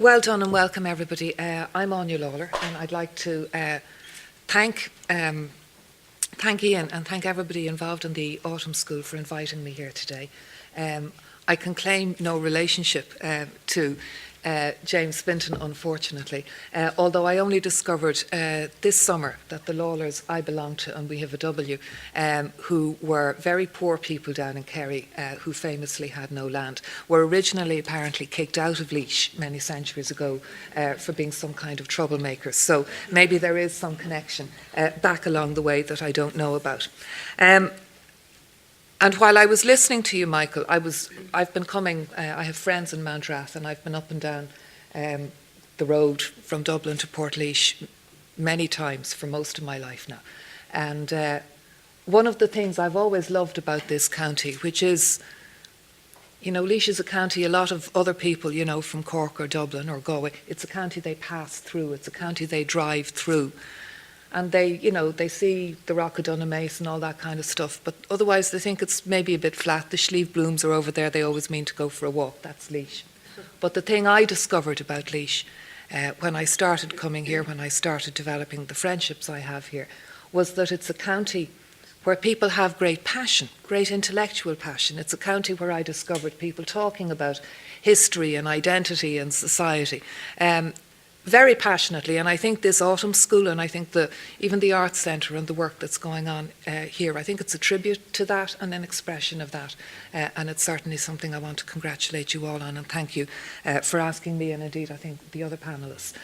Well done and welcome everybody. I'm Lawlor and I'd like to thank Ian and thank everybody involved in the Autumn School for inviting me here today. I can claim no relationship to James Fintan, unfortunately, although I only discovered this summer that the Lawlors I belong to, and we have a W, who were very poor people down in Kerry, who famously had no land, were originally apparently kicked out of Laois many centuries ago for being some kind of troublemakers. So maybe there is some connection back along the way that I don't know about. And while I was listening to you, Michael, I've been coming, I have friends in Mountrath, and I've been up and down the road from Dublin to Portlaoise many times for most of my life now. And one of the things I've always loved about this county, which is, you know, Laois is a county a lot of other people, you know, from Cork or Dublin or Galway, it's a county they pass through, it's a county they drive through. And they, you know, they see the Rock of Dunamace and all that kind of stuff, but otherwise they think it's maybe a bit flat. The Schlieve blooms are over there, they always mean to go for a walk, that's Laois. But the thing I discovered about Laois when I started coming here, when I started developing the friendships I have here, was that it's a county where people have great passion, great intellectual passion. It's a county where I discovered people talking about history and identity and society. Very passionately, and I think this Autumn School and I think even the Arts Centre and the work that's going on here, I think it's a tribute to that and an expression of that, and it's certainly something I want to congratulate you all on, and thank you for asking me, and indeed I think the other panellists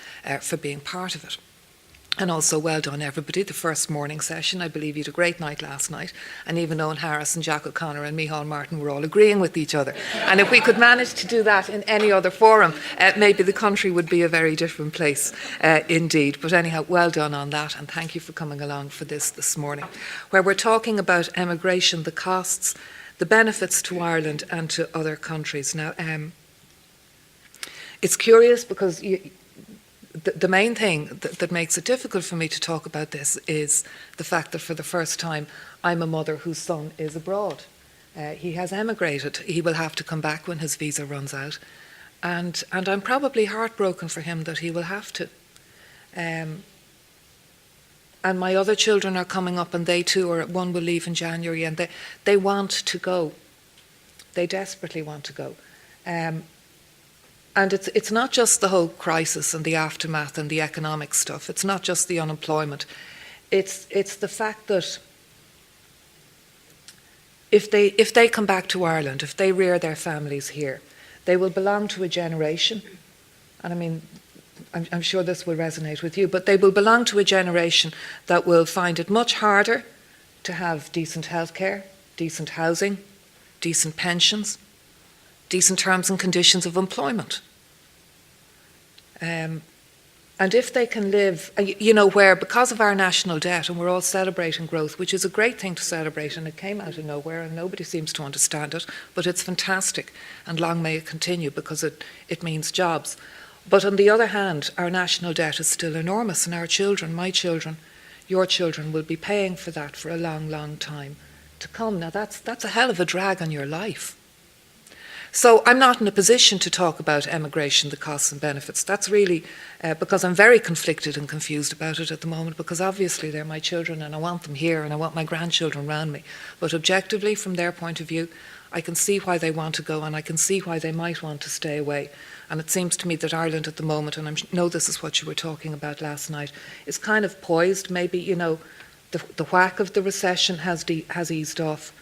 for being part of it. And also well done everybody, the first morning session. I believe you had a great night last night, and even Owen Harris and Jack O'Connor and Micheál Martin were all agreeing with each other. And if we could manage to do that in any other forum, maybe the country would be a very different place indeed. But anyhow, well done on that, and thank you for coming along for this morning, where we're talking about emigration, the costs, the benefits to Ireland and to other countries. Now, it's curious because the main thing that makes it difficult for me to talk about this is the fact that for the first time I'm a mother whose son is abroad. He has emigrated. He will have to come back when his visa runs out. And I'm probably heartbroken for him that he will have to. And my other children are coming up, and they too one will leave in January, and they want to go. They desperately want to go. And it's not just the whole crisis and the aftermath and the economic stuff. It's not just the unemployment. It's the fact that if they come back to Ireland, if they rear their families here, they will belong to a generation. And I mean, I'm sure this will resonate with you, but they will belong to a generation that will find it much harder to have decent healthcare, decent housing, decent pensions, decent terms and conditions of employment. And if they can live, you know, where because of our national debt, and we're all celebrating growth, which is a great thing to celebrate, and it came out of nowhere and nobody seems to understand it, but it's fantastic and long may it continue because it means jobs. But on the other hand, our national debt is still enormous, and our children, my children, your children will be paying for that for a long, long time to come. Now that's a hell of a drag on your life. So I'm not in a position to talk about emigration, the costs and benefits. That's really because I'm very conflicted and confused about it at the moment, because obviously they're my children and I want them here and I want my grandchildren around me. But objectively, from their point of view, I can see why they want to go and I can see why they might want to stay away. And it seems to me that Ireland at the moment, and I know this is what you were talking about last night, is kind of poised. Maybe, you know, the whack of the recession has eased off.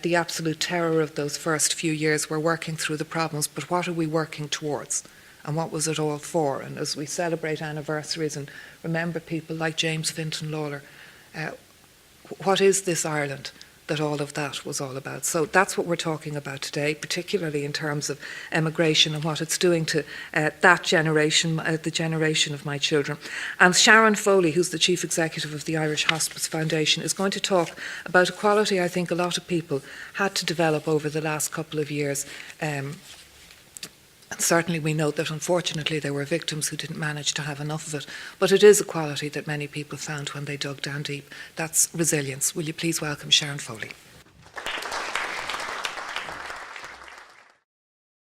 The absolute terror of those first few years, we're working through the problems, but what are we working towards? And what was it all for? And as we celebrate anniversaries and remember people like James Fintan Lalor, what is this Ireland that all of that was all about? So that's what we're talking about today, particularly in terms of emigration and what it's doing to that generation, the generation of my children. And Sharon Foley, who's the Chief Executive of the Irish Hospice Foundation, is going to talk about a quality I think a lot of people had to develop over the last couple of years. And certainly we know that unfortunately there were victims who didn't manage to have enough of it, but it is a quality that many people found when they dug down deep. That's resilience. Will you please welcome Sharon Foley?